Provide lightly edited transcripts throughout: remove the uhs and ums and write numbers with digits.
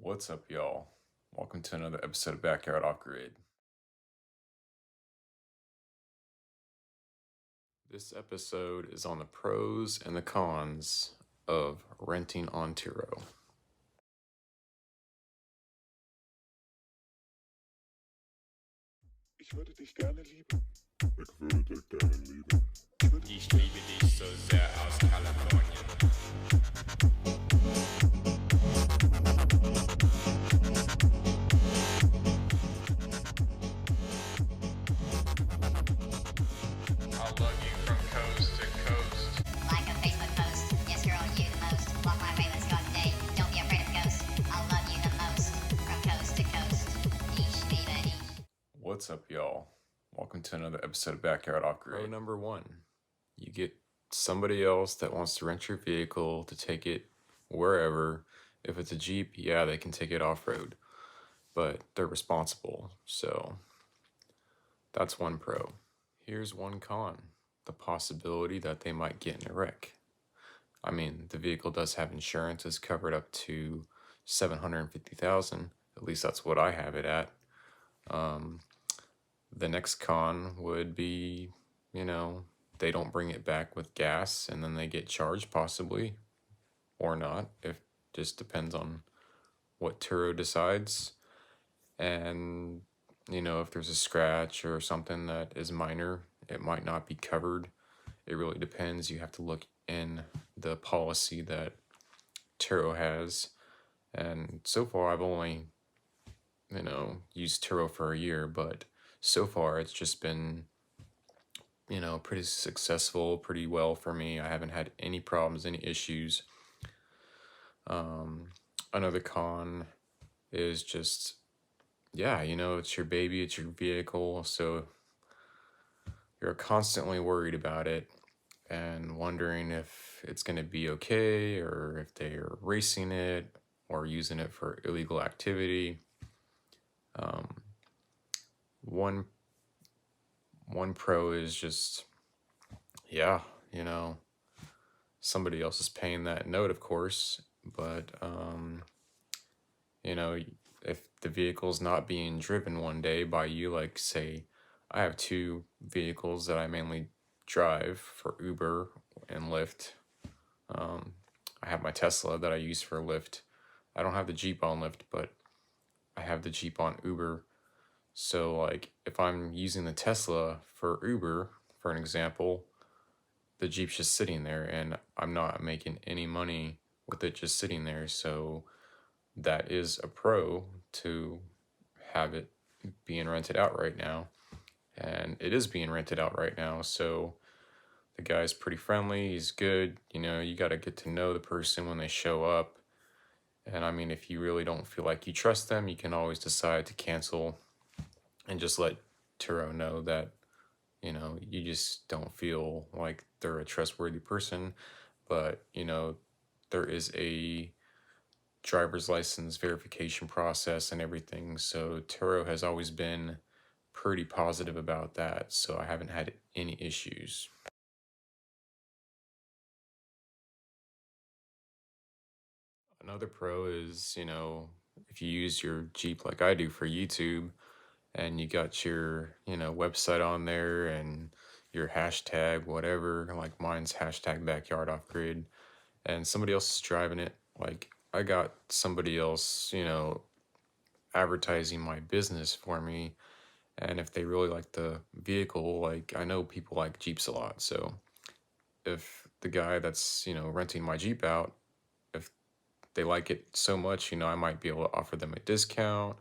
What's up, y'all? Welcome to another episode of Backyard Off Grid. This episode is on the pros and the cons of renting on Turo. Ich würde dich gerne lieben. Ich liebe dich so sehr aus Kalifornien. I'll love you from coast to coast. Like a Facebook post. Yes, girl, you the most. Walk my way, let's go out today. Don't be afraid of ghosts. I'll love you the most. From coast to coast. Ich liebe dich. What's up, y'all? Welcome to another episode of Backyard Off Grid. Pro number one, you get somebody else that wants to rent your vehicle to take it wherever. If it's a Jeep, yeah, they can take it off-road, but they're responsible, so that's one pro. Here's one con, the possibility that they might get in a wreck. I mean, the vehicle does have insurance, it's covered up to $750,000, at least that's what I have it at. The next con would be, they don't bring it back with gas and then they get charged possibly, or not. It just depends on what Turo decides. And, if there's a scratch or something that is minor, it might not be covered. It really depends. You have to look in the policy that Turo has. And so far, I've only, used Turo for a year, but so far it's just been, pretty successful, pretty well for me. I haven't had any problems, any issues. Another con is just, it's your baby, it's your vehicle, so you're constantly worried about it and wondering if it's going to be okay or if they're racing it or using it for illegal activity. One pro is just, somebody else is paying that note, of course, but, if the vehicle's not being driven one day by you, like say, I have two vehicles that I mainly drive for Uber and Lyft. I have my Tesla that I use for Lyft. I don't have the Jeep on Lyft, but I have the Jeep on Uber. So like if I'm using the Tesla for Uber, for an example, the Jeep's just sitting there and I'm not making any money with it just sitting there. So that is a pro to have it being rented out right now. And it is being rented out right now. So the guy's pretty friendly. He's good. You got to get to know the person when they show up. And I mean, if you really don't feel like you trust them, you can always decide to cancel and just let Turo know that, you just don't feel like they're a trustworthy person. But, there is a driver's license verification process and everything. So Turo has always been pretty positive about that. So I haven't had any issues. Another pro is, if you use your Jeep like I do for YouTube and you got your, website on there and your hashtag, whatever, like mine's hashtag backyard off grid, and somebody else is driving it, like I got somebody else, advertising my business for me. And if they really like the vehicle, like I know people like Jeeps a lot. So if the guy that's, renting my Jeep out, if they like it so much, I might be able to offer them a discount.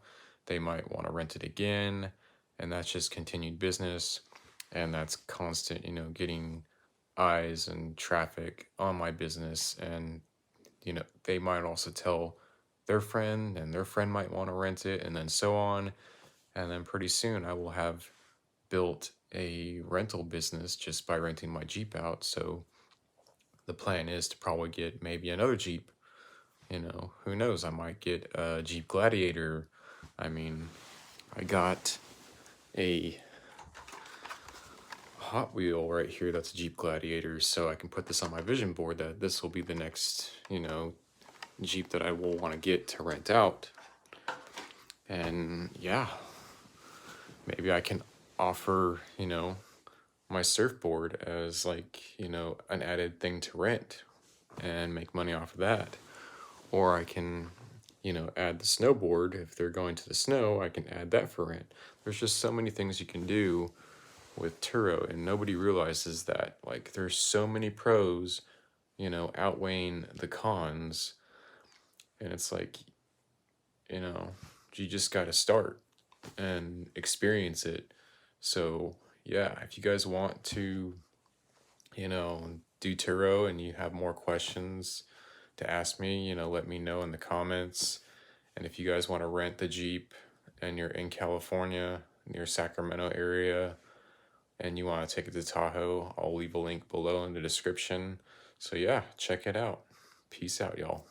They might want to rent it again. And that's just continued business. And that's constant, getting eyes and traffic on my business. And, they might also tell their friend and their friend might want to rent it and then so on. And then pretty soon I will have built a rental business just by renting my Jeep out. So the plan is to probably get maybe another Jeep. Who knows? I might get a Jeep Gladiator. I mean, I got a Hot Wheel right here that's a Jeep Gladiator, so I can put this on my vision board that this will be the next, Jeep that I will want to get to rent out. And yeah, maybe I can offer, my surfboard as like, an added thing to rent and make money off of that. Or I can, add the snowboard. If they're going to the snow, I can add that for rent. There's just so many things you can do with Turo, and nobody realizes that. Like, there's so many pros, outweighing the cons. And it's like, you know, you just got to start and experience it. So, yeah, if you guys want to, do Turo and you have more questions to ask me, let me know in the comments. And if you guys want to rent the Jeep and you're in California, near Sacramento area, and you want to take it to Tahoe, I'll leave a link below in the description. So yeah, check it out. Peace out, y'all.